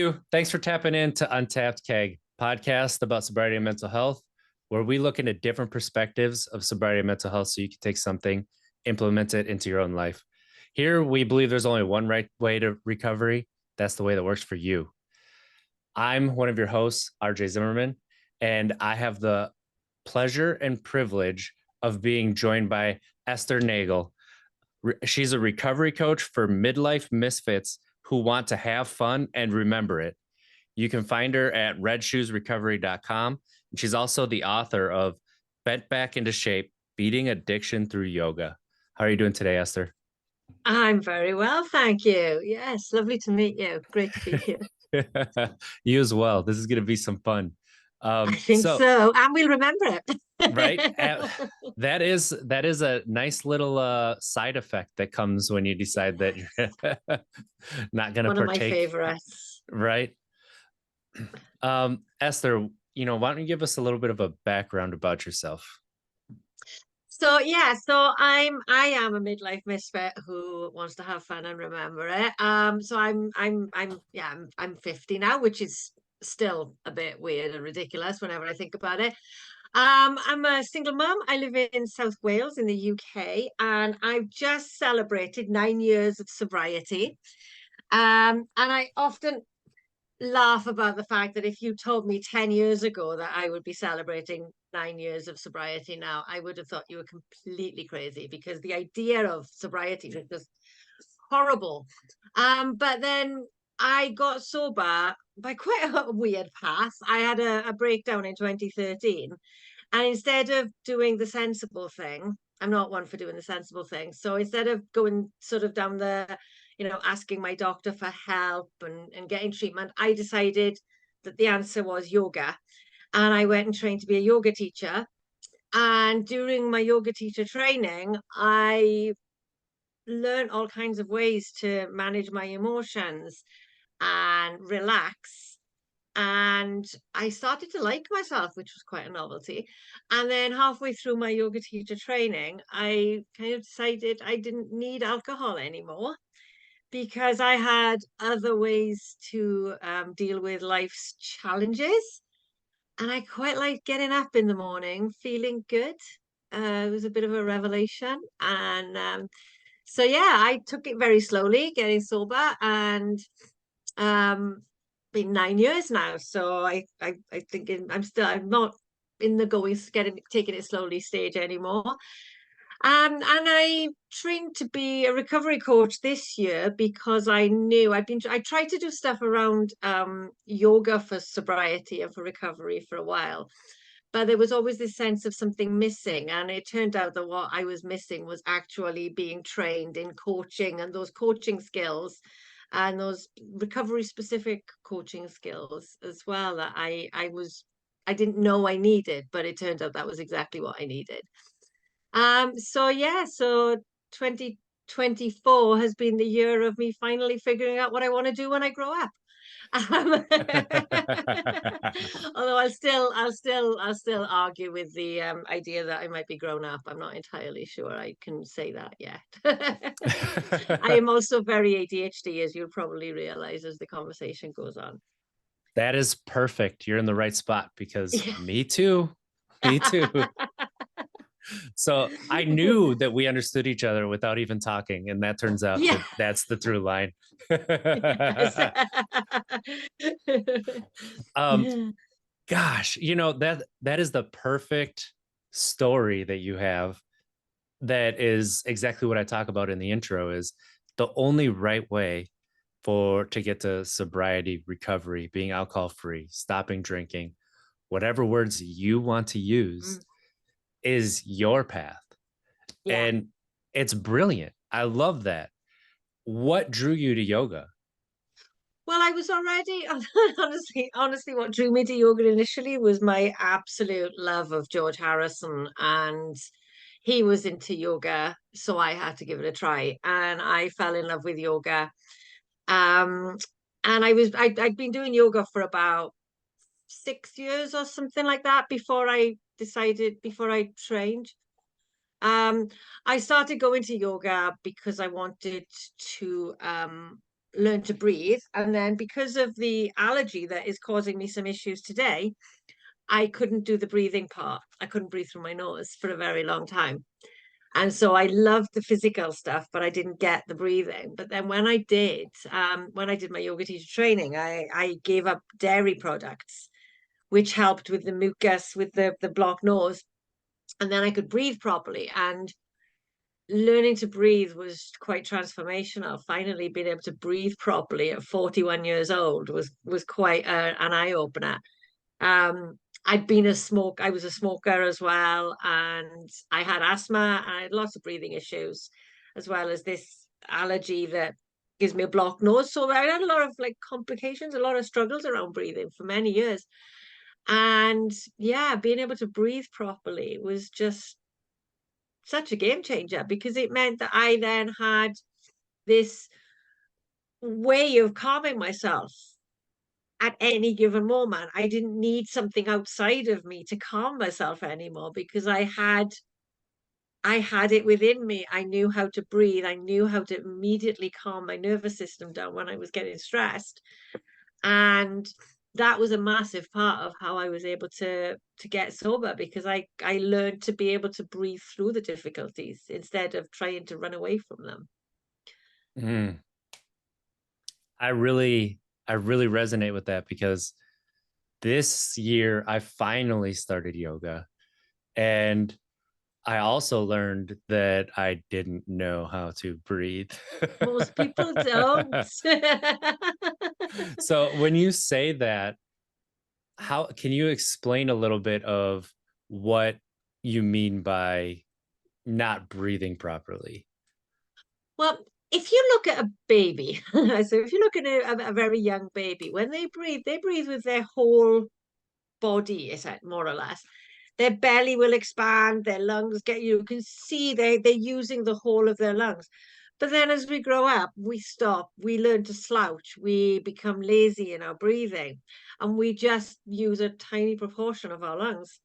you. Thanks for tapping in to Untapped Keg, podcast about sobriety and mental health, where we look into different perspectives of sobriety and mental health so you can take something, implement it into your own life. Here, we believe there's only one right way to recovery. That's the way that works for you. I'm one of your hosts, RJ Zimmerman, and I have the pleasure and privilege of being joined by Esther Nagle. She's a recovery coach for midlife misfits who want to have fun and remember it. You can find her at redshoesrecovery.com. And she's also the author of Bent Back into Shape, Beating Addiction Through Yoga. How are you doing today, Esther? I'm very well, thank you. Yes, lovely to meet you. Great to be here. You as well. This is going to be some fun. I think So, so, and we'll remember right, it. that is a nice little side effect that comes when you decide that you're not going to One of my partake, favorites. right? Esther, why don't you give us a little bit of a background about yourself? So I am a midlife misfit who wants to have fun and remember it. I'm 50 now, which is still a bit weird and ridiculous whenever I think about it. I'm a single mum. I live in South Wales in the UK, and I've just celebrated 9 years of sobriety. And I often laugh about the fact that if you told me 10 years ago that I would be celebrating 9 years of sobriety now, I would have thought you were completely crazy because the idea of sobriety was just horrible. But then I got sober by quite a weird path. I had a breakdown in 2013. And instead of doing the sensible thing, I'm not one for doing the sensible thing. So instead of going sort of down asking my doctor for help and getting treatment, I decided that the answer was yoga. And I went and trained to be a yoga teacher. And during my yoga teacher training, I learned all kinds of ways to manage my emotions and relax. And I started to like myself, which was quite a novelty. And then halfway through my yoga teacher training, I kind of decided I didn't need alcohol anymore because I had other ways to deal with life's challenges. And I quite liked getting up in the morning, feeling good. It was a bit of a revelation. And I took it very slowly, getting sober, and um, been 9 years now. So I think I'm not in the taking it slowly stage anymore. And I trained to be a recovery coach this year because I tried to do stuff around yoga for sobriety and for recovery for a while. But there was always this sense of something missing. And it turned out that what I was missing was actually being trained in coaching and those coaching skills and those recovery specific coaching skills as well that I didn't know I needed, but it turned out that was exactly what I needed. So 2024 has been the year of me finally figuring out what I want to do when I grow up. Um, Although I'll still argue with the idea that I might be grown up. I'm not entirely sure I can say that yet. I am also very ADHD, as you'll probably realize as the conversation goes on. That is perfect. You're in the right spot because me too. Me too. So I knew that we understood each other without even talking, and that turns out Yeah. that's the through line. um, Yeah. gosh, that is the perfect story that you have. That is exactly what I talk about in the intro. Is the only right way to get to sobriety, recovery, being alcohol free, stopping drinking, whatever words you want to use, is your path. Yeah. And it's brilliant. I love that. What drew you to yoga? Well, I was already honestly, what drew me to yoga initially was my absolute love of George Harrison, and he was into yoga, so I had to give it a try, and I fell in love with yoga. Um, and I'd been doing yoga for about 6 years or something like that before I trained. Um, I started going to yoga because I wanted to learn to breathe. And then because of the allergy that is causing me some issues today, I couldn't do the breathing part. I couldn't breathe through my nose for a very long time. And so I loved the physical stuff, but I didn't get the breathing. But then when I did my yoga teacher training, I gave up dairy products, which helped with the mucus, with the blocked nose. And then I could breathe properly. And learning to breathe was quite transformational. Finally being able to breathe properly at 41 years old was quite an eye-opener. I was a smoker as well, and I had asthma and I had lots of breathing issues, as well as this allergy that gives me a blocked nose. So I had a lot of like complications, a lot of struggles around breathing for many years. And yeah, being able to breathe properly was just such a game changer, because it meant that I then had this way of calming myself at any given moment. I didn't need something outside of me to calm myself anymore, because I had it within me. I knew how to breathe. I knew how to immediately calm my nervous system down when I was getting stressed. And that was a massive part of how I was able to get sober, because I learned to be able to breathe through the difficulties instead of trying to run away from them. Mm. I really resonate with that because this year I finally started yoga, and I also learned that I didn't know how to breathe. Most people don't. So when you say that, how can you explain a little bit of what you mean by not breathing properly? Well, if you look at a baby, so if you look at a very young baby, when they breathe with their whole body, is that more or less? Their belly will expand, their lungs get, you can see they're using the whole of their lungs. But then as we grow up, we stop, we learn to slouch, we become lazy in our breathing, and we just use a tiny proportion of our lungs.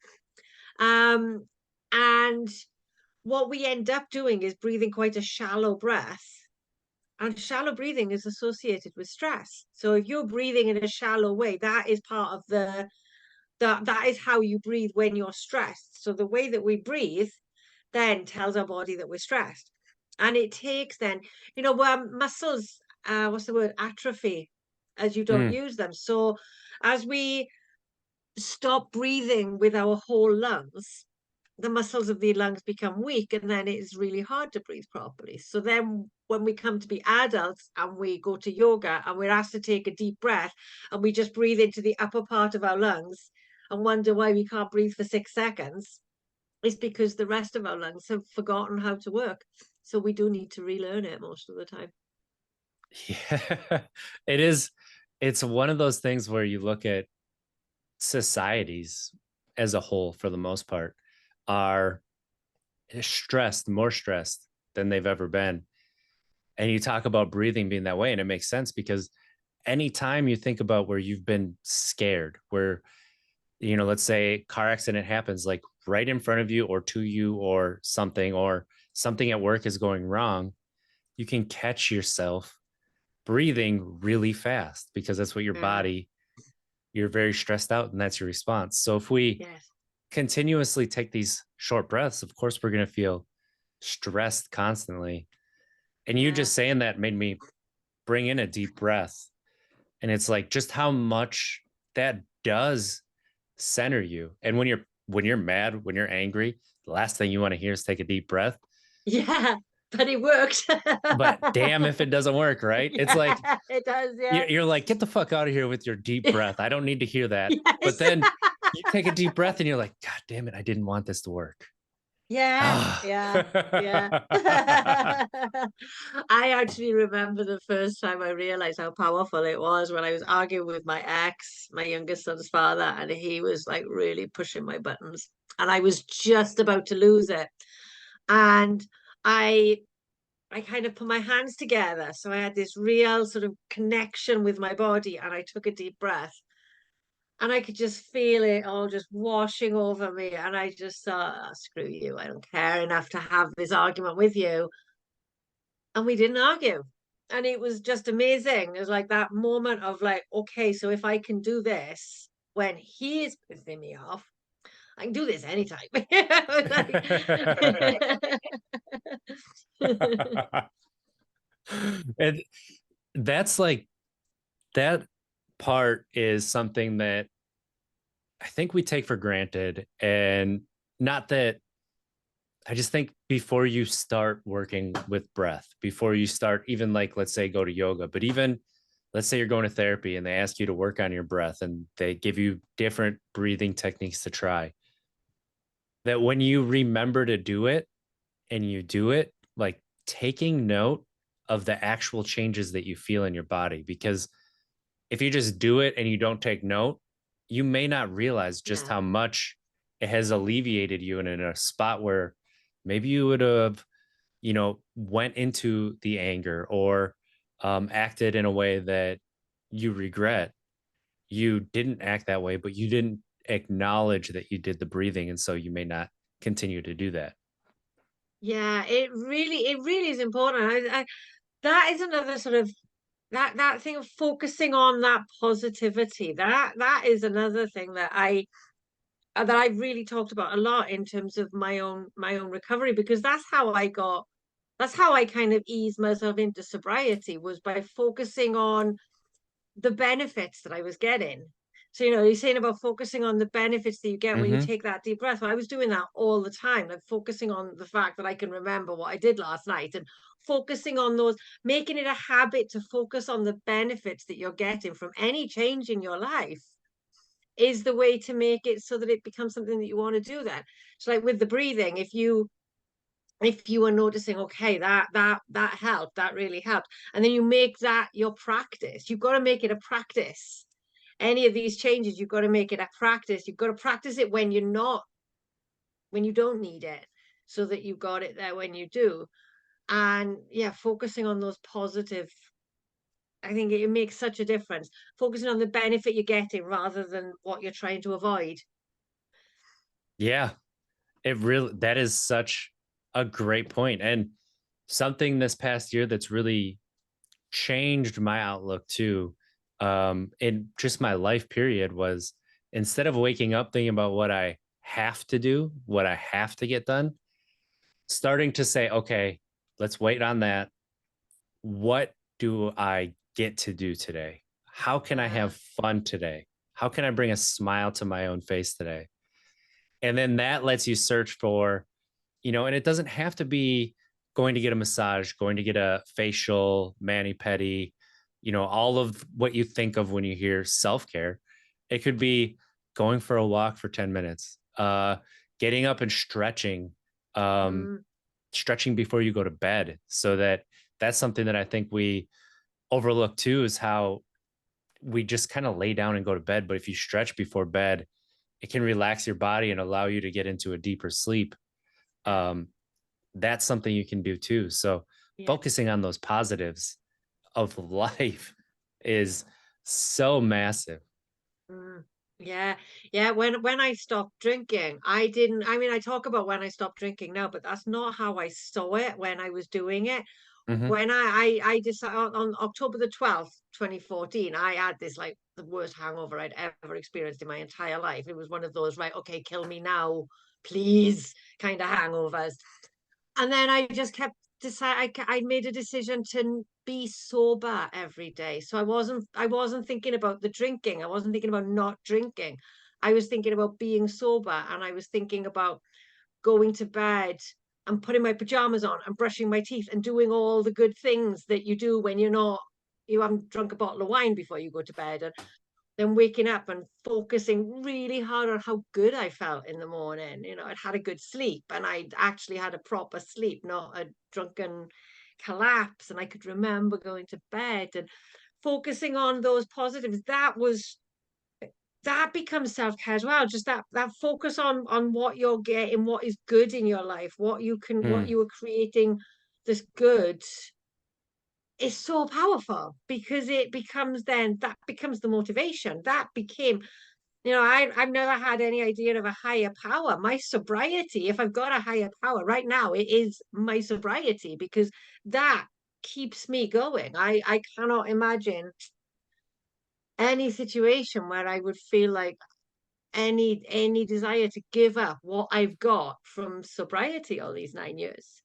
Um, and what we end up doing is breathing quite a shallow breath. And shallow breathing is associated with stress. So if you're breathing in a shallow way, that is part of that is how you breathe when you're stressed. So the way that we breathe then tells our body that we're stressed. And it takes then, muscles, what's the word, atrophy, as you don't Mm, use them. So as we stop breathing with our whole lungs, the muscles of the lungs become weak, and then it's really hard to breathe properly. So then when we come to be adults and we go to yoga and we're asked to take a deep breath, and we just breathe into the upper part of our lungs and wonder why we can't breathe for 6 seconds, it's because the rest of our lungs have forgotten how to work. So we do need to relearn it most of the time. yeah, it is. It's one of those things where you look at societies as a whole, for the most part, are stressed, more stressed than they've ever been. And you talk about breathing being that way, and it makes sense because anytime you think about where you've been scared, where, let's say car accident happens like right in front of you or to you or something at work is going wrong, you can catch yourself breathing really fast because that's what your Yeah. body, you're very stressed out and that's your response. So if we Yes. continuously take these short breaths, of course we're going to feel stressed constantly. And you Yeah. just saying that made me bring in a deep breath. And it's like just how much that does center you. And when you're mad, when you're angry, the last thing you want to hear is take a deep breath. Yeah. But it works. But damn if it doesn't work, right? It's like Yeah, it does. Yeah. you're like, get the fuck out of here with your deep breath. I don't need to hear that. But Yes. then you take a deep breath and you're like, God damn it, I didn't want this to work. Yeah, Ah. yeah, yeah. I actually remember the first time I realized how powerful it was when I was arguing with my ex, my youngest son's father, and he was like really pushing my buttons, and I was just about to lose it. And I I kind of put my hands together. So I had this real sort of connection with my body, and I took a deep breath, and I could just feel it all just washing over me. And I just thought, oh, screw you. I don't care enough to have this argument with you. And we didn't argue. And it was just amazing. It was like that moment of like, okay, so if I can do this when he is pissing me off, I can do this anytime. And that's like that part is something that I think we take for granted. And not that I just think before you start working with breath, before you start, even like, let's say, go to yoga, but even let's say you're going to therapy and they ask you to work on your breath and they give you different breathing techniques to try, that when you remember to do it and you do it, like taking note of the actual changes that you feel in your body. Because if you just do it and you don't take note, you may not realize just Yeah. how much it has alleviated you and in a spot where maybe you would have, went into the anger or acted in a way that you regret. You didn't act that way, but you didn't acknowledge that you did the breathing. And so you may not continue to do that. Yeah, it really is important. That is another sort of that thing of focusing on that positivity. That is another thing that I've really talked about a lot in terms of my own recovery, because that's how I kind of eased myself into sobriety, was by focusing on the benefits that I was getting. So, you're saying about focusing on the benefits that you get when you Hmm. take that deep breath. Well, I was doing that all the time, like focusing on the fact that I can remember what I did last night, and focusing on those, making it a habit to focus on the benefits that you're getting from any change in your life is the way to make it so that it becomes something that you want to do then. So like with the breathing, if you are noticing, okay, that helped, that really helped, and then you make that your practice. You've got to make it a practice. Any of these changes, you've got to make it a practice. You've got to practice it when you're not, when you don't need it, so that you got it there when you do. And yeah, focusing on those positive, I think it makes such a difference. Focusing on the benefit you're getting rather than what you're trying to avoid. Yeah, that is such a great point. And something this past year that's really changed my outlook too, in just my life period, was instead of waking up thinking about what I have to do, what I have to get done, starting to say, okay, let's wait on that. What do I get to do today? How can I Yeah. have fun today? How can I bring a smile to my own face today? And then that lets you search for, and it doesn't have to be going to get a massage, going to get a facial, mani pedi, all of what you think of when you hear self care. It could be going for a walk for 10 minutes, getting up and um, Mm, stretching before you go to bed. So that's something that I think we overlook too, is how we just kind of lay down and go to bed. But if you stretch before bed, it can relax your body and allow you to get into a deeper sleep. yeah. Um, that's something you can do too. So Yeah. focusing on those positives of life is so massive. Mm, yeah, yeah. When I stopped drinking, I didn't. I mean, I talk about when I stopped drinking now, but that's not how I saw it when I was doing it. Hmm. When I decided on October the 12th, 2014, I had this like the worst hangover I'd ever experienced in my entire life. It was one of those, right, okay, kill me now, please, kind of hangovers. And then I just kept I made a decision to be sober every day. So I wasn't thinking about the drinking. I wasn't thinking about not drinking. I was thinking about being sober, and I was thinking about going to bed and putting my pajamas on and brushing my teeth and doing all the good things that you do when you haven't drunk a bottle of wine before you go to bed. And then waking up and focusing really hard on how good I felt in the morning. I'd had a good sleep, and I'd actually had a proper sleep, not a drunken collapse. And I could remember going to bed and focusing on those positives. That becomes self-care as well. Just that focus on what you're getting, what is good in your life, what Mm. you are creating, this good is so powerful, because that becomes the motivation. That became, I've never had any idea of a higher power. My sobriety, if I've got a higher power right now, it is my sobriety, because that keeps me going. I cannot imagine any situation where I would feel like any desire to give up what I've got from sobriety all these 9 years.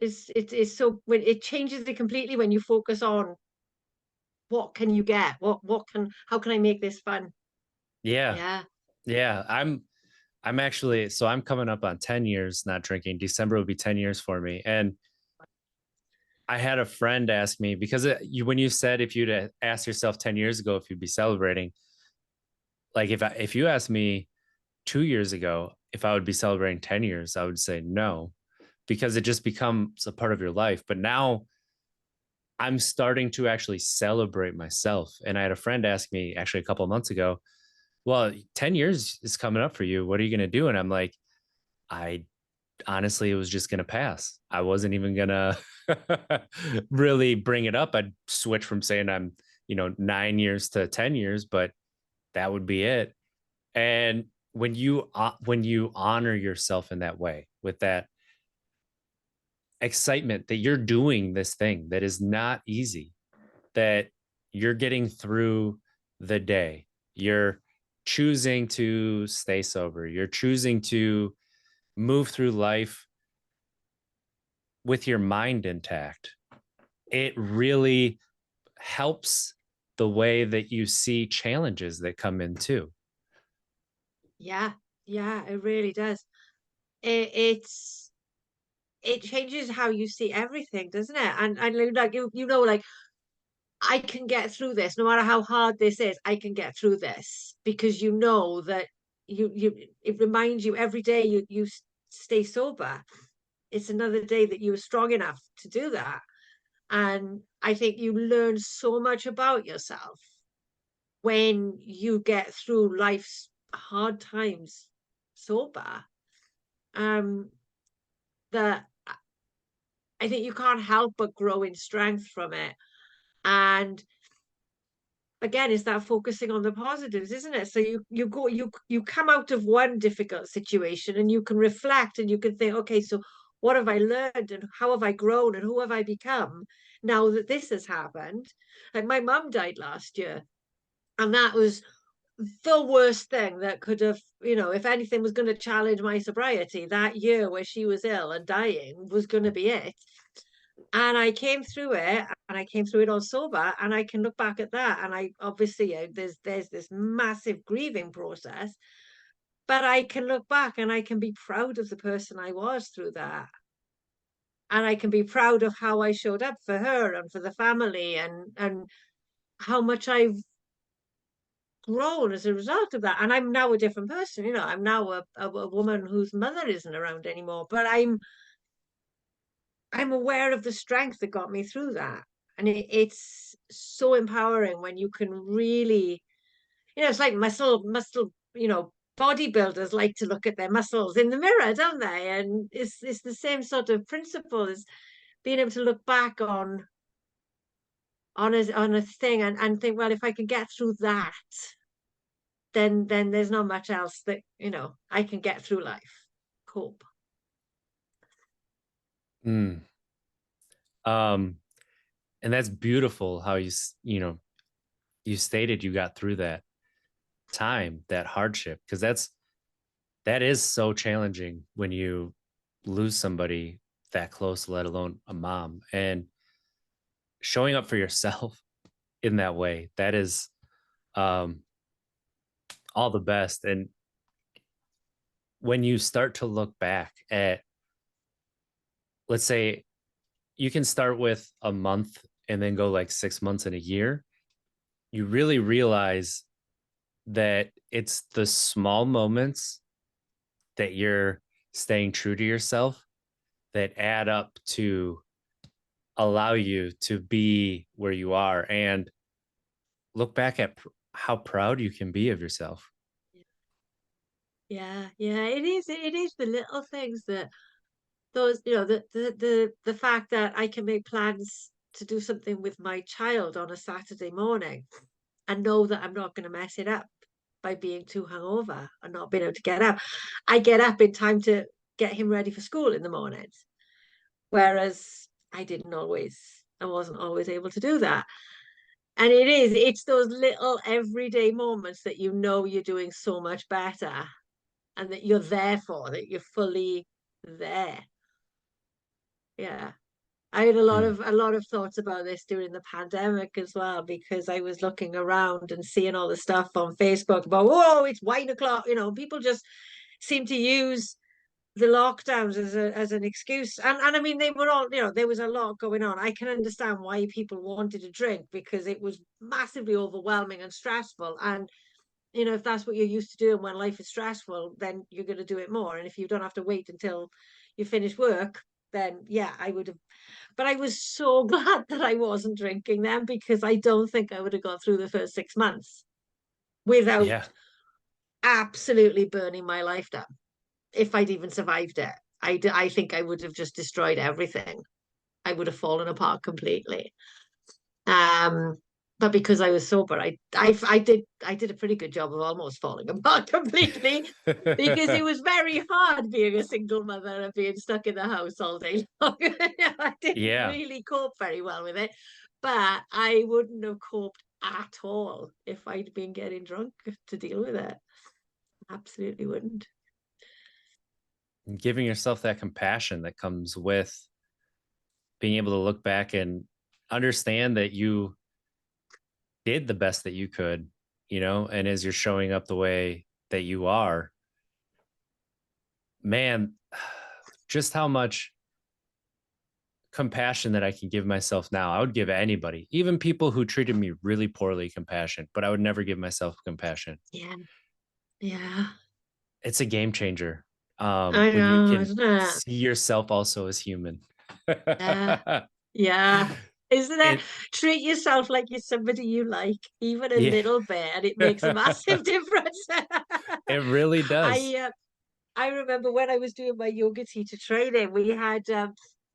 It is so when it changes it completely when you focus on what can you get, what can how can I make this fun? Yeah. Yeah. Yeah. I'm actually, so I'm coming up on 10 years not drinking. December will be 10 years for me. And I had a friend ask me because when you said if you'd asked yourself 10 years ago if you'd be celebrating, like if you asked me 2 years ago if I would be celebrating 10 years, I would say no, because it just becomes a part of your life. But now I'm starting to actually celebrate myself. And I had a friend ask me actually a couple of months ago, well, 10 years is coming up for you. What are you going to do? And I'm like, I honestly, it was just going to pass. I wasn't even going to really bring it up. I'd switch from saying I'm, 9 years to 10 years, but that would be it. And when you honor yourself in that way, with that excitement that you're doing this thing that is not easy, that you're getting through the day, you're choosing to stay sober, you're choosing to move through life with your mind intact, it really helps the way that you see challenges that come in too. Yeah. Yeah, it really does. It's it changes how you see everything, doesn't it? And like like I can get through this, no matter how hard this is, I can get through this because you know that you it reminds you every day stay sober. It's another day that you were strong enough to do that. And I think you learn so much about yourself when you get through life's hard times sober. Um, that I think you can't help but grow in strength from it. And again, it's that focusing on the positives, isn't it? So you come out of one difficult situation and you can reflect and you can think, okay, so what have I learned and how have I grown and who have I become now that this has happened? Like my mum died last year, and that was the worst thing that could have, if anything was going to challenge my sobriety, that year where she was ill and dying was going to be it. And I came through it, and I came through it all sober, and I can look back at that, and I obviously, there's this massive grieving process, but I can look back and I can be proud of the person I was through that, and I can be proud of how I showed up for her and for the family, and how much I've grown as a result of that. And I'm now a different person. I'm now a woman whose mother isn't around anymore, but I'm aware of the strength that got me through that. And it's so empowering when you can really, it's like muscle, bodybuilders like to look at their muscles in the mirror, don't they? And it's the same sort of principle as being able to look back on a thing and think, well, if I can get through that, then there's not much else that, I can get through life. Cope. Mm. Um, and that's beautiful how you stated you got through that time, that hardship, because that is so challenging when you lose somebody that close, let alone a mom. And showing up for yourself in that way, that is um all the best. And when you start to look back at, let's say, you can start with a month and then go like 6 months and a year, you really realize that it's the small moments that you're staying true to yourself that add up to allow you to be where you are, and look back at how proud you can be of yourself. Yeah, yeah, it is the little things that those, the fact that I can make plans to do something with my child on a Saturday morning and know that I'm not going to mess it up by being too hungover and not being able to get up. I get up in time to get him ready for school in the mornings. Whereas I wasn't always able to do that. And it's those little everyday moments that you know you're doing so much better and that you're there for, that you're fully there. Yeah. I had Mm. a lot of thoughts about this during the pandemic as well, because I was looking around and seeing all the stuff on Facebook about, whoa, it's wine o'clock. People just seem to use the lockdowns as an excuse. And I mean, they were all, there was a lot going on. I can understand why people wanted to drink, because it was massively overwhelming and stressful. And if that's what you're used to doing when life is stressful, then you're going to do it more. And if you don't have to wait until you finish work, then yeah, I would have. But I was so glad that I wasn't drinking them, because I don't think I would have got through the first 6 months without Yeah. absolutely burning my life down. If I'd even survived it, I think I would have just destroyed everything. I would have fallen apart completely. Um, but because I was sober, I did a pretty good job of almost falling apart completely, because it was very hard being a single mother and being stuck in the house all day long. I didn't Yeah. really cope very well with it, but I wouldn't have coped at all if I'd been getting drunk to deal with it. Absolutely wouldn't. Giving yourself that compassion that comes with being able to look back and understand that you did the best that you could, and as you're showing up the way that you are, man, just how much compassion that I can give myself now. I would give anybody, even people who treated me really poorly, compassion, but I would never give myself compassion. Yeah, yeah. It's a game changer. I When you know, can isn't it? see yourself also as human. Yeah, yeah. Isn't it? it Treat yourself like you're somebody you like, even a Yeah. little bit, and it makes a massive difference. It really does. I I remember when I was doing my yoga teacher training, we had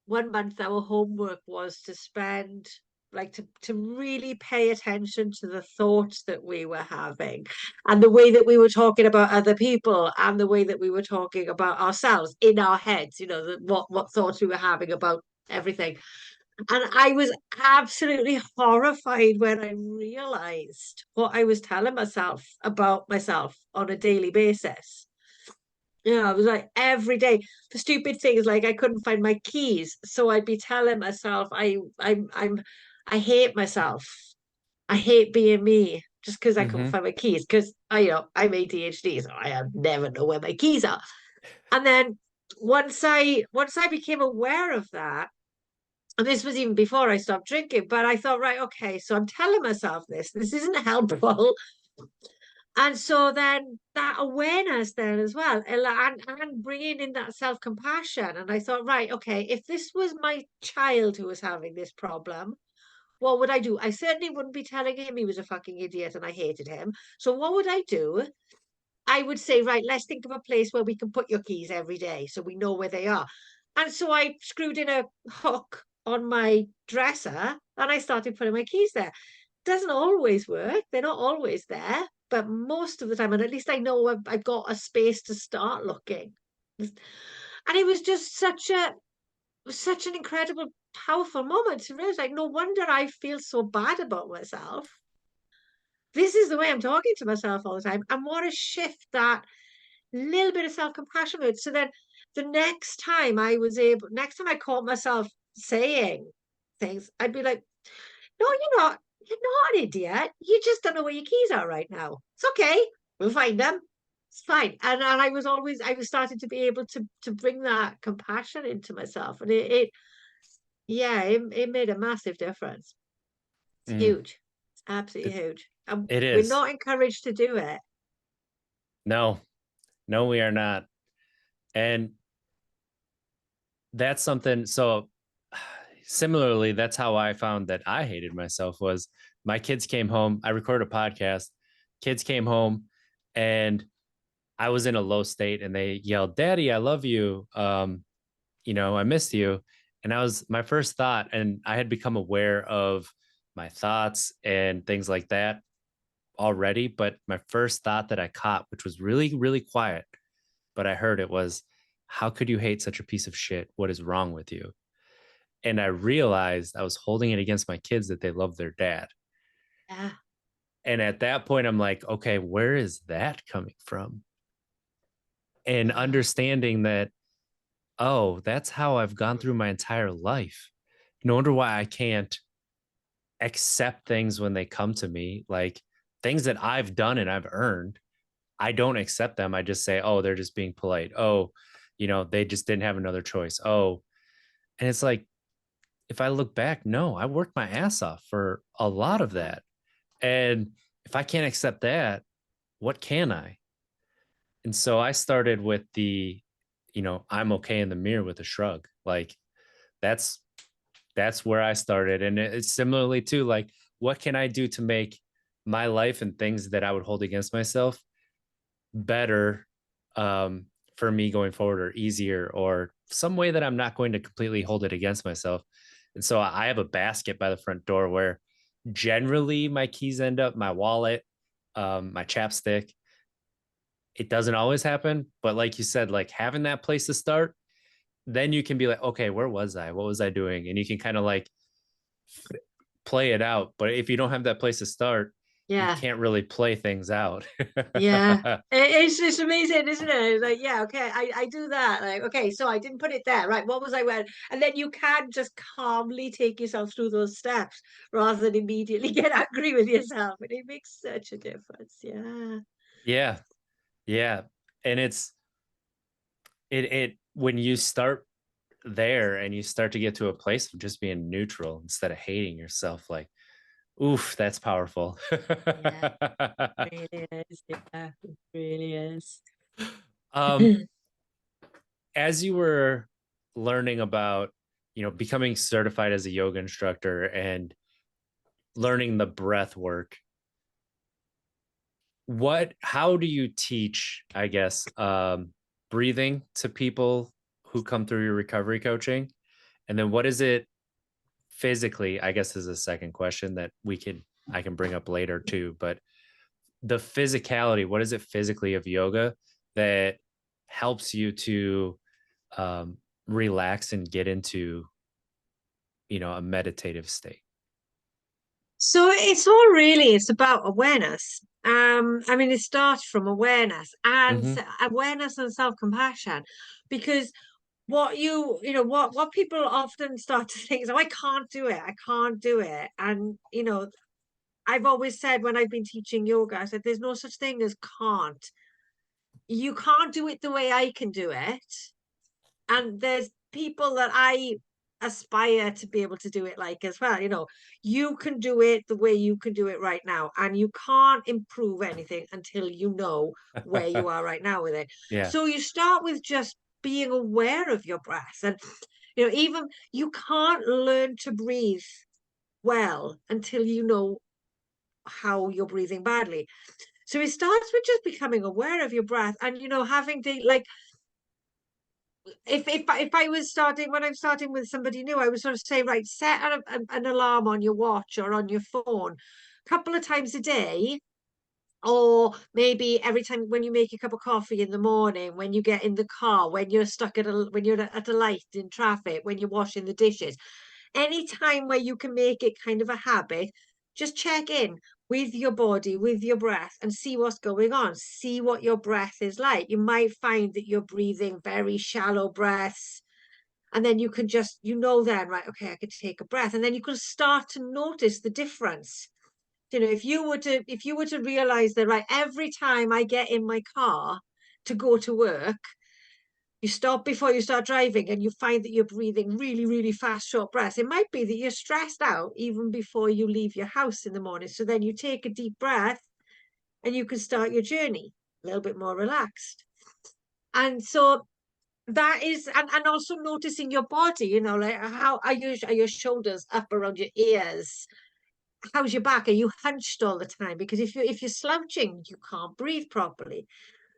1 month our homework was to spend like to really pay attention to the thoughts that we were having and the way that we were talking about other people and the way that we were talking about ourselves in our heads, what thoughts we were having about everything. And I was absolutely horrified when I realized what I was telling myself about myself on a daily basis. Yeah, it was like every day for stupid things like I couldn't find my keys. So I'd be telling myself I hate myself. I hate being me just because I couldn't Hmm. find my keys. Because I'm ADHD, so I never know where my keys are. And then once I became aware of that, and this was even before I stopped drinking, but I thought, right, okay, so I'm telling myself this isn't helpful. And so then that awareness then as well, and bringing in that self-compassion. And I thought, right, okay, if this was my child who was having this problem, what would I do? I certainly wouldn't be telling him he was a fucking idiot and I hated him. So what would I do? I would say, right, let's think of a place where we can put your keys every day so we know where they are. And so I screwed in a hook on my dresser and I started putting my keys there. Doesn't always work. They're not always there, but most of the time, and at least I know I've got a space to start looking. And it was just such an incredible, powerful moment to realize, like, no wonder I feel so bad about myself. This is the way I'm talking to myself all the time. And what a shift that little bit of self-compassion with. So then the next time I caught myself saying things, I'd be like, no, you're not. You're not an idiot. You just don't know where your keys are right now. It's okay. We'll find them. It's fine. And I was starting to be able to bring that compassion into myself. And it made a massive difference. It's Mm. huge. It's absolutely It, huge. And it we're is. not encouraged to do it. No, no, we are not. And that's something. So similarly, that's how I found that I hated myself was my kids came home. I recorded a podcast. Kids came home and I was in a low state and they yelled, "Daddy, I love you. I missed you." And I was my first thought, and I had become aware of my thoughts and things like that already. But my first thought that I caught, which was really, really quiet, but I heard it was, "How could you hate such a piece of shit? What is wrong with you?" And I realized I was holding it against my kids that they love their dad. Yeah. And at that point, I'm like, okay, where is that coming from? And Yeah. understanding that, oh, that's how I've gone through my entire life. No wonder why I can't accept things when they come to me, like things that I've done and I've earned. I don't accept them. I just say, oh, they're just being polite. Oh, they just didn't have another choice. Oh, and it's like, if I look back, no, I worked my ass off for a lot of Yeah. that. And if I can't accept that, what can I? And so I started with I'm okay in the mirror with a shrug. Like that's that's where I started. And it's similarly too, like, what can I do to make my life and things that I would hold against myself better, um, for me going forward, or easier, or some way that I'm not going to completely hold it against myself. And so I have a basket by the front door where generally my keys end up, my wallet, my chapstick. It doesn't always happen, but like you said, like having that place to start, then you can be like, okay, where was I? What was I doing? And you can kind of like play it out. But if you don't have that place to start, you Yeah. can't really play things out. Yeah. It's just amazing, isn't it? Like, yeah, okay, I do that. Like, okay, so I didn't put it there, right? What was I wearing? And then you can just calmly take yourself through those steps rather than immediately get angry with yourself. And it makes such a difference. Yeah. Yeah. Yeah. And it when you start there and you start to get to a place of just being neutral instead of hating yourself, like, oof, that's powerful. Yeah, it really is. Yeah, it really is. um, as you were learning about, becoming certified as a yoga instructor and learning the breath work, how do you teach, I guess, breathing to people who come through your recovery coaching? And then what is it physically, I guess, is a second question that I can bring up later too, but the physicality, what is it physically of yoga that helps you to um, relax and get into, a meditative state? So it's about awareness. I mean, it starts from awareness and Hmm. awareness and self-compassion, because what people often start to think is, oh, I can't do it, I can't do it. And I've always said when I've been teaching yoga, I said there's no such thing as can't. You can't do it the way I can do it, and there's people that I aspire to be able to do it like as well. You can do it the way you can do it right now, and you can't improve anything until you know where you are right now with it. Yeah. So you start with just being aware of your breath. And even you can't learn to breathe well until you know how you're breathing badly. So it starts with just becoming aware of your breath, and having the, like, if I was starting, when I'm starting with somebody new, I would sort of say, right, set an alarm on your watch or on your phone a couple of times a day, or maybe every time when you make a cup of coffee in the morning, when you get in the car, when you're stuck when you're at a light in traffic, when you're washing the dishes. Any time where you can make it kind of a habit, just check in with your body, with your breath, and see what's going on. See what your breath is like. You might find that you're breathing very shallow breaths, and then you can just, then, right, okay, I could take a breath, and then you can start to notice the difference. If you were to realize that, right, every time I get in my car to go to work, you stop before you start driving and you find that you're breathing really, really fast, short breaths. It might be that you're stressed out even before you leave your house in the morning. So then you take a deep breath and you can start your journey a little bit more relaxed. And so that is, and also noticing your body, like, how are your shoulders up around your ears? How's your back? Are you hunched all the time? Because if you're slouching, you can't breathe properly.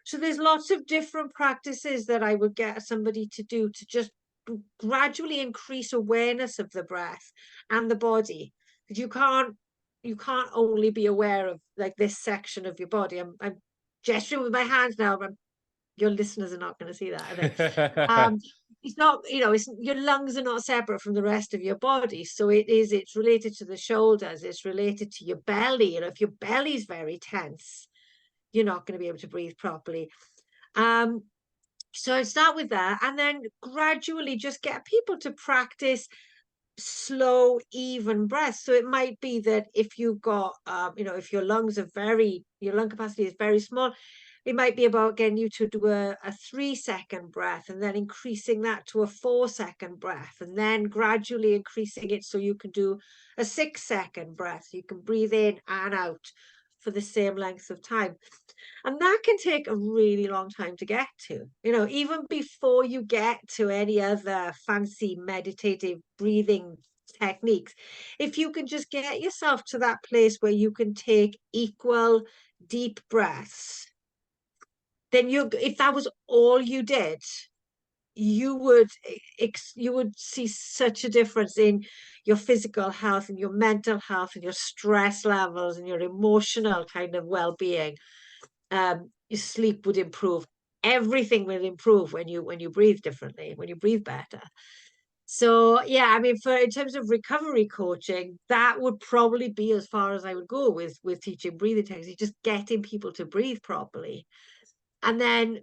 So there's lots of different practices that I would get somebody to do to just gradually increase awareness of the breath and the body. Because you can't only be aware of, like, this section of your body. I'm gesturing with my hands now, but your listeners are not going to see that, are they? Um, it's not, it's your lungs are not separate from the rest of your body. So it's related to the shoulders, it's related to your belly. If your belly's very tense, you're not going to be able to breathe properly. So I start with that, and then gradually just get people to practice slow, even breath. So it might be that if you've got, if your your lung capacity is very small, it might be about getting you to do a 3-second breath and then increasing that to a 4-second breath, and then gradually increasing it so you can do a 6-second breath. You can breathe in and out for the same length of time. And that can take a really long time to get to, even before you get to any other fancy meditative breathing techniques. If you can just get yourself to that place where you can take equal deep breaths, then if that was all you did, you would see such a difference in your physical health and your mental health and your stress levels and your emotional kind of well-being. Your sleep would improve. Everything will improve when you breathe differently, when you breathe better. So yeah, I mean, in terms of recovery coaching, that would probably be as far as I would go with teaching breathing techniques, just getting people to breathe properly. And then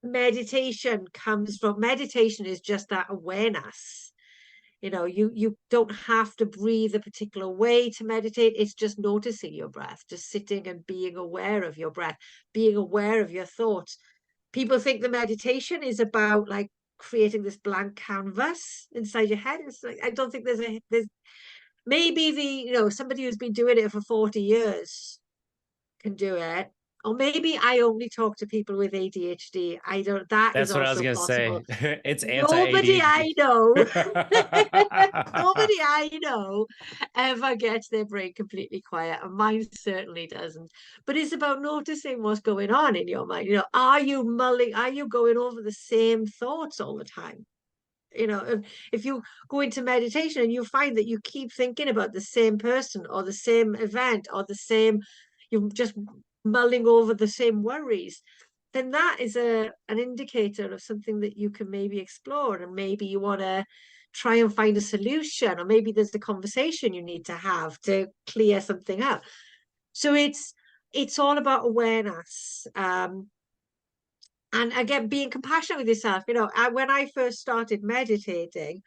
meditation is just that awareness. You don't have to breathe a particular way to meditate. It's just noticing your breath, just sitting and being aware of your breath, being aware of your thoughts. People think the meditation is about like creating this blank canvas inside your head. It's like, I don't think there's maybe somebody who's been doing it for 40 years can do it. Or maybe I only talk to people with ADHD. I don't, that is That's what I was also gonna possible. say. It's Nobody anti-ADHD. I know, nobody I know ever gets their brain completely quiet, and mine certainly doesn't. But it's about noticing what's going on in your mind. Are you going over the same thoughts all the time? If you go into meditation and you find that you keep thinking about the same person or the same event or you're just mulling over the same worries, then that is an indicator of something that you can maybe explore, and maybe you want to try and find a solution, or maybe there's a conversation you need to have to clear something up. So it's all about awareness. And again, being compassionate with yourself. When I first started meditating,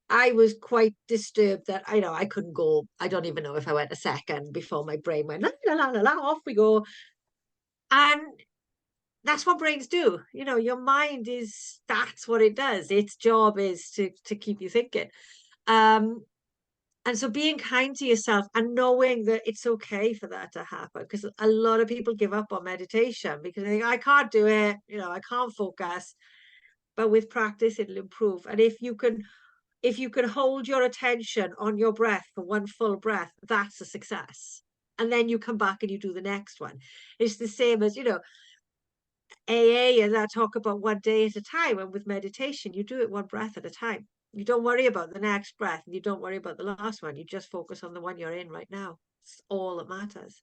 I was quite disturbed that I couldn't go. I don't even know if I went a second before my brain went la la la la, off we go. And that's what brains do. Your mind that's what it does. Its job is to keep you thinking. Um, and so being kind to yourself and knowing that it's okay for that to happen, because a lot of people give up on meditation because they think, I can't do it, I can't focus. But with practice, it'll improve. And if you can hold your attention on your breath for one full breath, that's a success. And then you come back and you do the next one. It's the same as, AA, and I talk about one day at a time. And with meditation, you do it one breath at a time. You don't worry about the next breath, and you don't worry about the last one. You just focus on the one you're in right now. It's all that matters.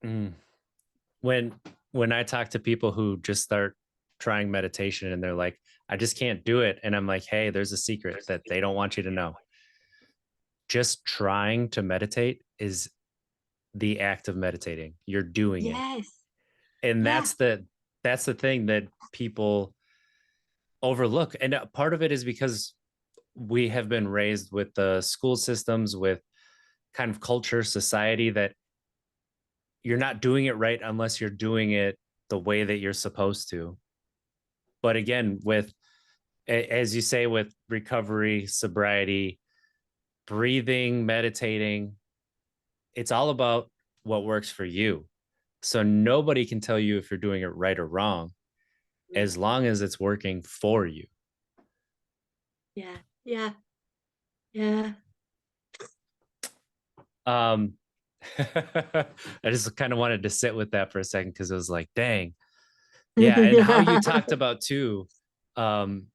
Mm. When I talk to people who just start trying meditation and they're like, I just can't do it. And I'm like, hey, there's a secret that they don't want you to know. Just trying to meditate is the act of meditating. You're doing it. Yes. And Yeah. that's the thing that people overlook. And part of it is because we have been raised with the school systems, with kind of culture, society, that you're not doing it right unless you're doing it the way that you're supposed to. But again, as you say, with recovery, sobriety, breathing, meditating, it's all about what works for you. So nobody can tell you if you're doing it right or wrong, as long as it's working for you. Yeah. Yeah. Yeah. Um, I just kind of wanted to sit with that for a second because it was like, dang. Yeah. And how you talked about too, um,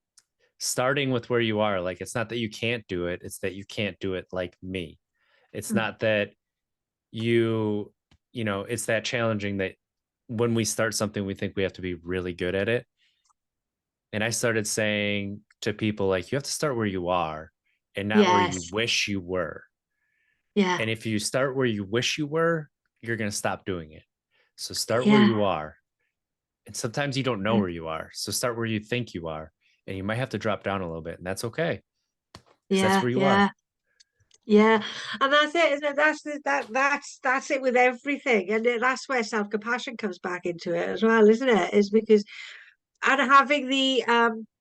starting with where you are, like, it's not that you can't do it, it's that you can't do it like me. It's not that it's that challenging that when we start something, we think we have to be really good at it. And I started saying to people, like, you have to start where you are and not where you Yes. wish you were. Yeah. And if you start where you wish you were, you're going to stop doing it. So start where Yeah. you are. And sometimes you don't know where you are. So start where you think you are. And you might have to drop down a little bit. And that's okay because that's Yeah. where you are. Yeah. Yeah, and that's it, isn't it? That's it with everything, and that's where self-compassion comes back into it as well, isn't it? Is because and having the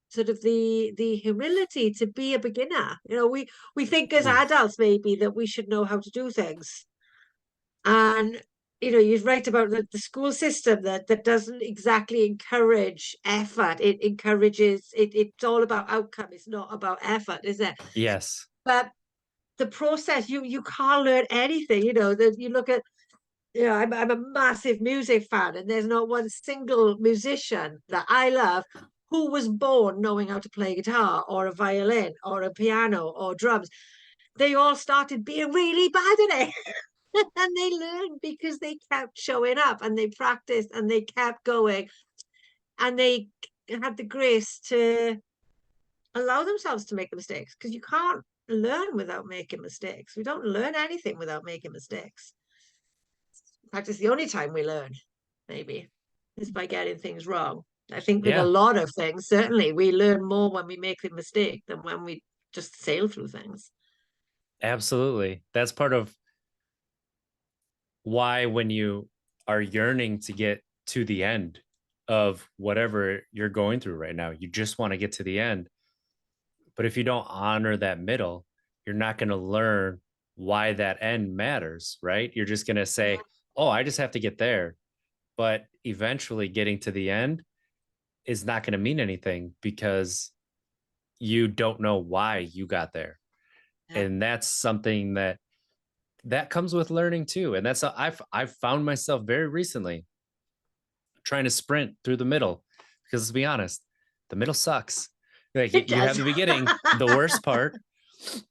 sort of the humility to be a beginner. We think as Ooh, adults maybe that we should know how to do things, and you're right about the school system that doesn't exactly encourage effort. It encourages it's all about outcome. It's not about effort, is it? yes. But the process, you can't learn anything. That you look at, I'm a massive music fan, and there's not one single musician that I love who was born knowing how to play guitar or a violin or a piano or drums. They all started being really bad at it. And they learned because they kept showing up and they practiced and they kept going, and they had the grace to allow themselves to make the mistakes, because you can't learn without making mistakes. We don't learn anything without making mistakes. In fact, it's the only time we learn, maybe, is by getting things wrong. I think with a Yeah, lot of things, certainly we learn more when we make the mistake than when we just sail through things. absolutely. That's part of why when you are yearning to get to the end of whatever you're going through right now, you just want to get to the end. But if you don't honor that middle, you're not going to learn why that end matters, right? You're just going to Yeah, say, oh, I just have to get there. But eventually getting to the end is not going to mean anything because you don't know why you got there. yeah, And that's something that comes with learning too. And I've found myself very recently trying to sprint through the middle because let's be honest, the middle sucks. Like it you have does. the beginning, the worst part,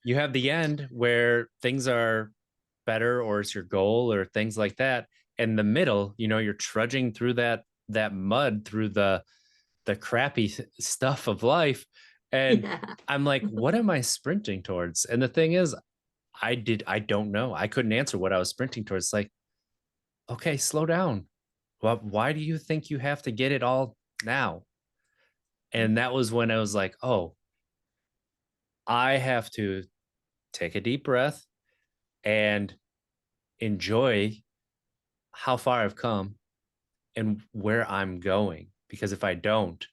you have the end where things are better or it's your goal or things like that. And the middle, you're trudging through that mud through the crappy stuff of life. And Yeah, I'm like, what am I sprinting towards? And the thing is, I don't know. I couldn't answer what I was sprinting towards. Like, okay, slow down. Well, why do you think you have to get it all now? And that was when I was like, oh, I have to take a deep breath and enjoy how far I've come and where I'm going. Because if I don't,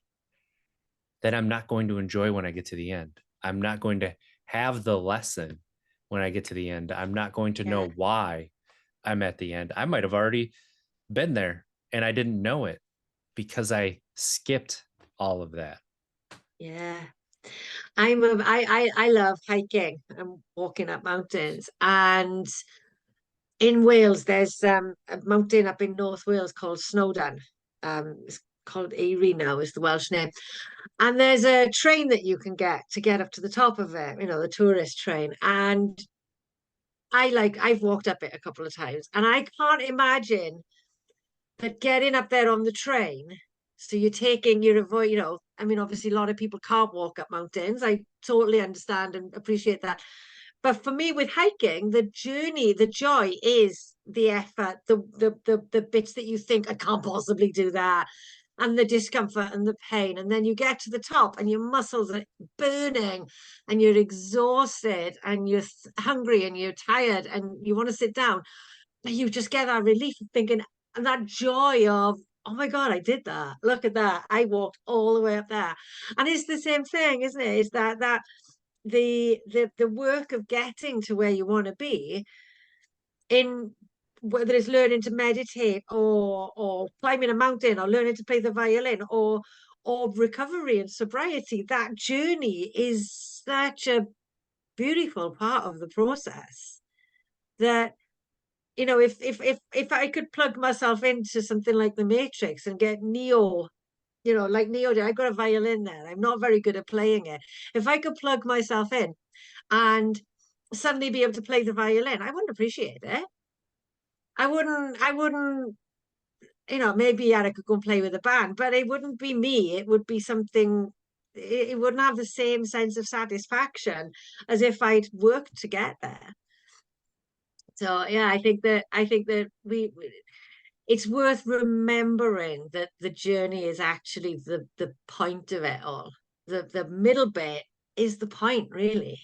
then I'm not going to enjoy when I get to the end. I'm not going to have the lesson when I get to the end. I'm not going to know yeah, why I'm at the end. I might have already been there and I didn't know it because I skipped all of that. yeah. I love hiking and walking up mountains. And in Wales, there's a mountain up in North Wales called Snowdon. It's called Erie now, is the Welsh name. And there's a train that you can get to get up to the top of it, the tourist train. And I've walked up it a couple of times, and I can't imagine that getting up there on the train. So you're avoid, I mean, obviously a lot of people can't walk up mountains. I totally understand and appreciate that. But for me, with hiking, the journey, the joy is the effort, the bits that you think I can't possibly do that, and the discomfort and the pain. And then you get to the top, and your muscles are burning, and you're exhausted, and you're hungry, and you're tired, and you want to sit down. But you just get that relief of thinking, and that joy of, oh my God, I did that. Look at that. I walked all the way up there. And it's the same thing, isn't it? Is that the work of getting to where you want to be, in whether it's learning to meditate or climbing a mountain or learning to play the violin or recovery and sobriety. That journey is such a beautiful part of the process that, if I could plug myself into something like the Matrix and get Neo, like Neo did. I got a violin there. I'm not very good at playing it. If I could plug myself in and suddenly be able to play the violin, I wouldn't appreciate it. I wouldn't maybe I could go and play with a band, but it wouldn't be me. It would be something, it wouldn't have the same sense of satisfaction as if I'd worked to get there. So yeah, I think that it's worth remembering that the journey is actually the point of it all. The middle bit is the point, really.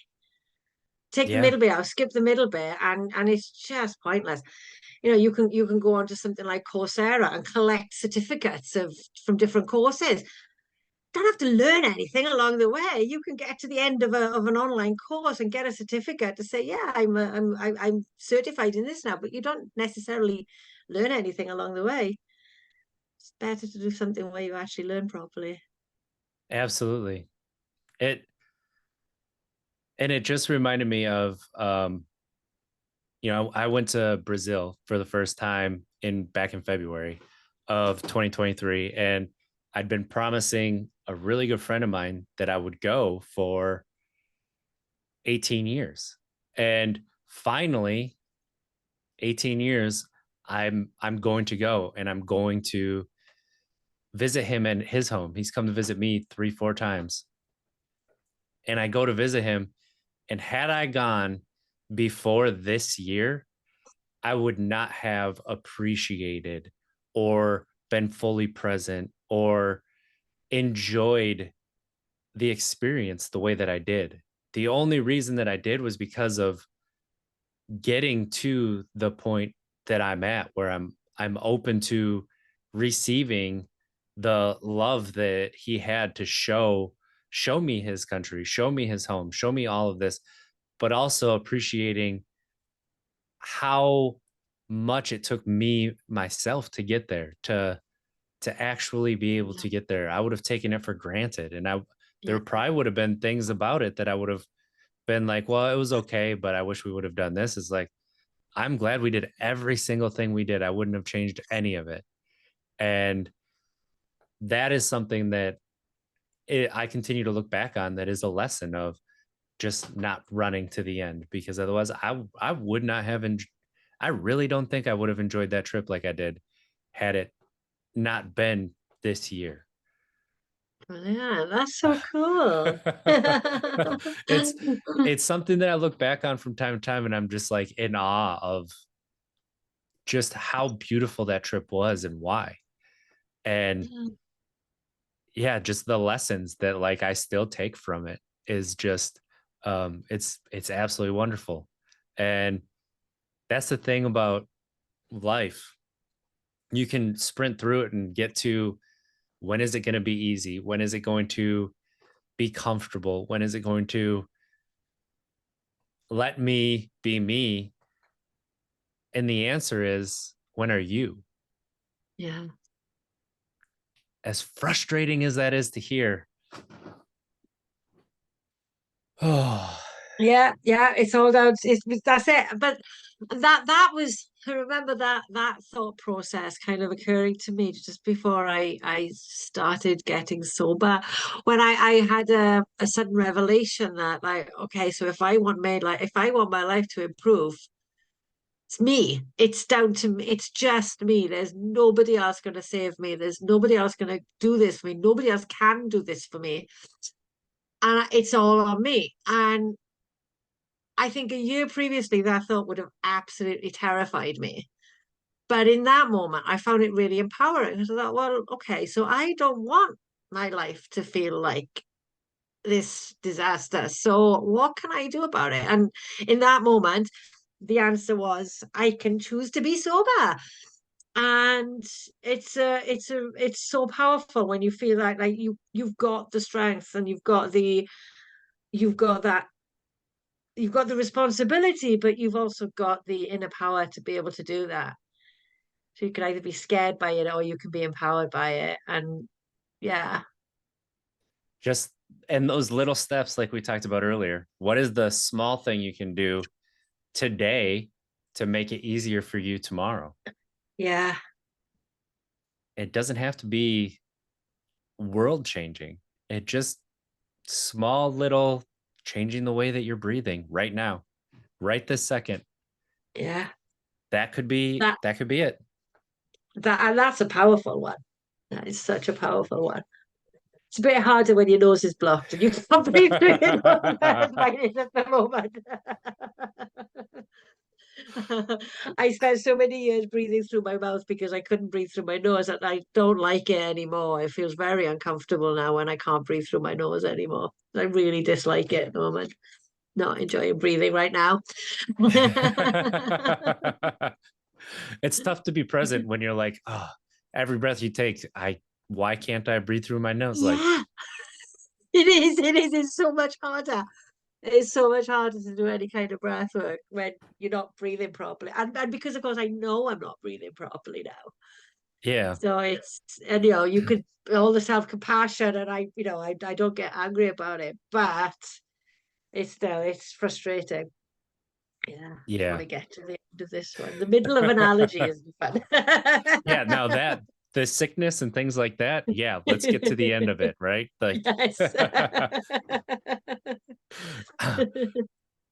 Take the Yeah, middle bit out, skip the middle bit, and it's just pointless. You can go on to something like Coursera and collect certificates of from different courses. Don't have to learn anything along the way. You can get to the end of an online course and get a certificate to say, yeah, I'm certified in this now, but you don't necessarily learn anything along the way. It's better to do something where you actually learn properly. absolutely. It and it just reminded me of I went to Brazil for the first time in back in February of 2023, and I'd been promising a really good friend of mine that I would go for 18 years. And finally, 18 years, I'm going to go, and I'm going to visit him in his home. He's come to visit me 3, 4 times. And I go to visit him, and had I gone before this year, I would not have appreciated or been fully present or enjoyed the experience the way that I did. The only reason that I did was because of getting to the point that I'm at where I'm open to receiving the love that he had to show me his country, show me his home, show me all of this, but also appreciating how much it took me myself to get there, to actually be able Yeah, to get there. I would have taken it for granted, and there yeah, probably would have been things about it that I would have been like, well, it was okay, but I wish we would have done this. Is like, I'm glad we did every single thing we did. I wouldn't have changed any of it. And that is something that I continue to look back on, that is a lesson of just not running to the end, because otherwise I would not have I really don't think I would have enjoyed that trip like I did had it not been this year. brilliant. That's so cool. it's it's something that I look back on from time to time, and I'm just like in awe of just how beautiful that trip was and why. And yeah, just the lessons that like I still take from it is just it's absolutely wonderful. And that's the thing about life. You can sprint through it and get to, when is it going to be easy? When is it going to be comfortable? When is it going to let me be me? And the answer is, when are you? Yeah. As frustrating as that is to hear. Oh, Yeah, yeah, it's all down. That's it. But that was. I remember that thought process kind of occurring to me just before I started getting sober, when I had a sudden revelation that, like, okay, so if I want my life to improve, it's me. It's down to me. It's just me. There's nobody else going to save me. There's nobody else going to do this for me. Nobody else can do this for me, and it's all on me. And I think a year previously, that thought would have absolutely terrified me. But in that moment, I found it really empowering. I thought, well, okay, so I don't want my life to feel like this disaster. So what can I do about it? And in that moment, the answer was, I can choose to be sober. And it's so powerful when you feel like you've got the strength, and you've got that you've got the responsibility, but you've also got the inner power to be able to do that. So you can either be scared by it or you can be empowered by it. And yeah, just and those little steps, like we talked about earlier. What is the small thing you can do today to make it easier for you tomorrow? yeah, It doesn't have to be world changing. It just small little changing the way that you're breathing right now, right this second. yeah. That could be That that could be it. That's a powerful one. That is such a powerful one. It's a bit harder when your nose is blocked and you can't breathe through your nose as mine is at the moment. I spent so many years breathing through my mouth because I couldn't breathe through my nose, and I don't like it anymore. It feels very uncomfortable now when I can't breathe through my nose anymore. I really dislike it at the moment. Not enjoying breathing right now. It's tough to be present when you're like, oh, every breath you take, why can't I breathe through my nose? Like, Yeah, it is. It is. It's so much harder. It's so much harder to do any kind of breath work when you're not breathing properly. And because, of course, I know I'm not breathing properly now. yeah, So and you could, all the self-compassion, and I don't get angry about it, but it's frustrating. Yeah, I want yeah, to get to the end of this one. The middle of analogy is fun. yeah. Now that the sickness and things like that, yeah, let's get to the end of it, right? Like, Yes.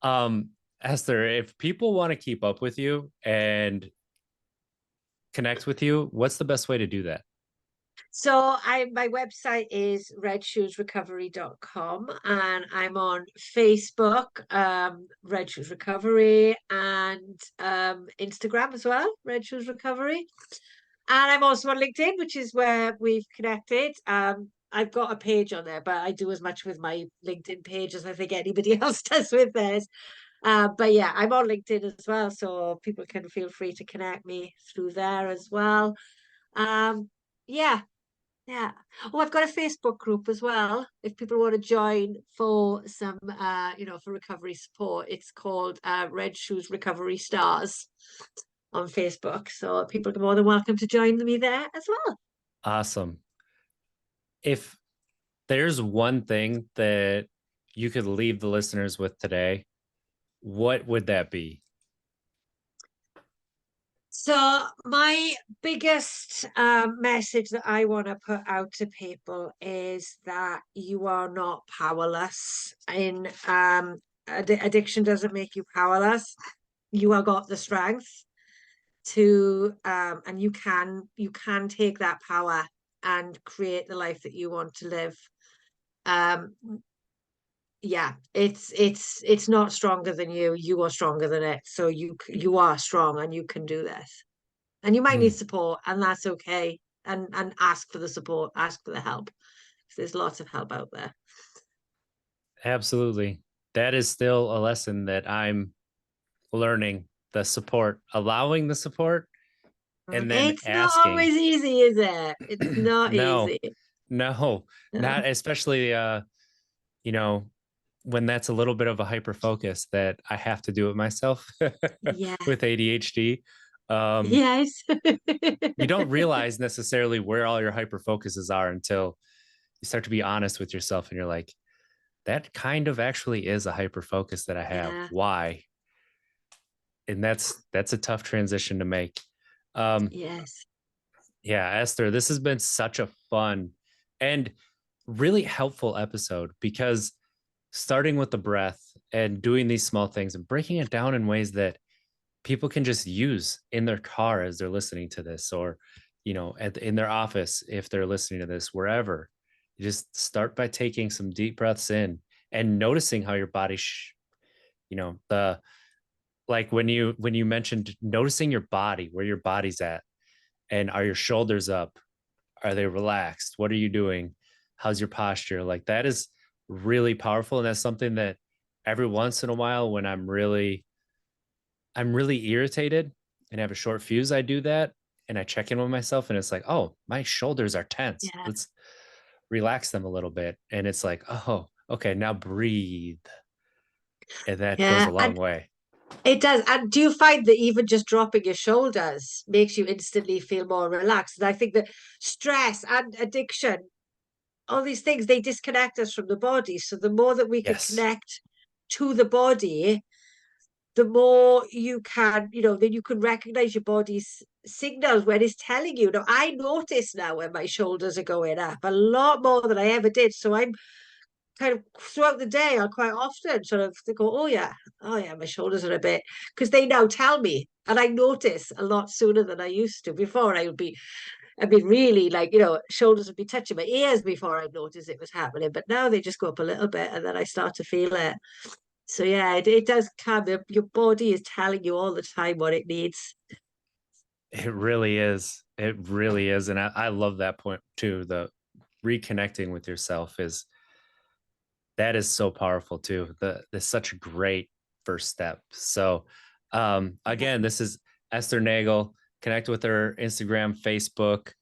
um, Esther, if people want to keep up with you and connect with you, what's the best way to do that? So my website is redshoesrecovery.com, and I'm on Facebook, Red Shoes Recovery, and Instagram as well, Red Shoes Recovery. And I'm also on LinkedIn, which is where we've connected. I've got a page on there, but I do as much with my LinkedIn page as I think anybody else does with theirs. But yeah, I'm on LinkedIn as well, so people can feel free to connect me through there as well. Um, yeah, yeah. Oh, I've got a Facebook group as well. If people want to join for some, for recovery support, it's called Red Shoes Recovery Stars on Facebook. So people are more than welcome to join me there as well. Awesome. If there's one thing that you could leave the listeners with today, what would that be? So my biggest message that I want to put out to people is that you are not powerless. In addiction doesn't make you powerless. You have got the strength to and you can take that power and create the life that you want to live. Um, yeah, it's not stronger than you. You are stronger than it. So you are strong and you can do this. And you might need Mm, support, and that's okay. And ask for the support, ask for the help. There's lots of help out there. absolutely. That is still a lesson that I'm learning, the support, allowing the support, and then It's not asking. always easy, is it? It's not No, easy. no, not especially you know, when that's a little bit of a hyper focus that I have to do it myself Yeah. with ADHD. Um, Yes. you don't realize necessarily where all your hyper focuses are until you start to be honest with yourself and you're like, that kind of actually is a hyper focus that I have. Yeah. Why? And that's a tough transition to make. Um, Yes. yeah, Esther, this has been such a fun and really helpful episode because starting with the breath and doing these small things and breaking it down in ways that people can just use in their car as they're listening to this, or in their office if they're listening to this, wherever. You just start by taking some deep breaths in and noticing how your body the like when you mentioned noticing your body, where your body's at, and are your shoulders up, are they relaxed, what are you doing, how's your posture, like that is really powerful. And that's something that every once in a while when I'm really irritated and have a short fuse, I do that and I check in with myself and it's like, oh, my shoulders are tense. Yeah. Let's relax them a little bit. And it's like, oh, okay, now breathe. And that goes a Yeah. long And way. it does. And do you find that even just dropping your shoulders makes you instantly feel more relaxed? And I think that stress and addiction, all these things, they disconnect us from the body. So the more that we can Yes. connect to the body, the more you can, then you can recognize your body's signals when it's telling you. Now, I notice now when my shoulders are going up a lot more than I ever did. So I'm kind of throughout the day, I'll quite often sort of go, oh yeah, my shoulders are a bit, because they now tell me, and I notice a lot sooner than I used to. Before I'd be really like, shoulders would be touching my ears before I'd notice it was happening, but now they just go up a little bit, and then I start to feel it. So yeah, it does come. Your body is telling you all the time what it needs. It really is. It really is. And I love that point too. The reconnecting with yourself that is so powerful too. That's such a great first step. So again, this is Esther Nagle. Connect with her Instagram, Facebook,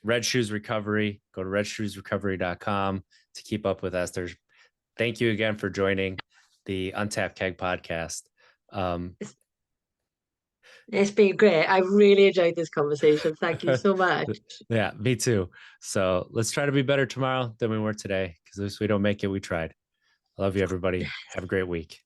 Red Shoes Recovery. Go to redshoesrecovery.com to keep up with Esther. Thank you again for joining the Untapped Keg podcast. It's been great. I really enjoyed this conversation. Thank you so much. Yeah, me too. So let's try to be better tomorrow than we were today, because if we don't make it, we tried. I love you, everybody. Have a great week.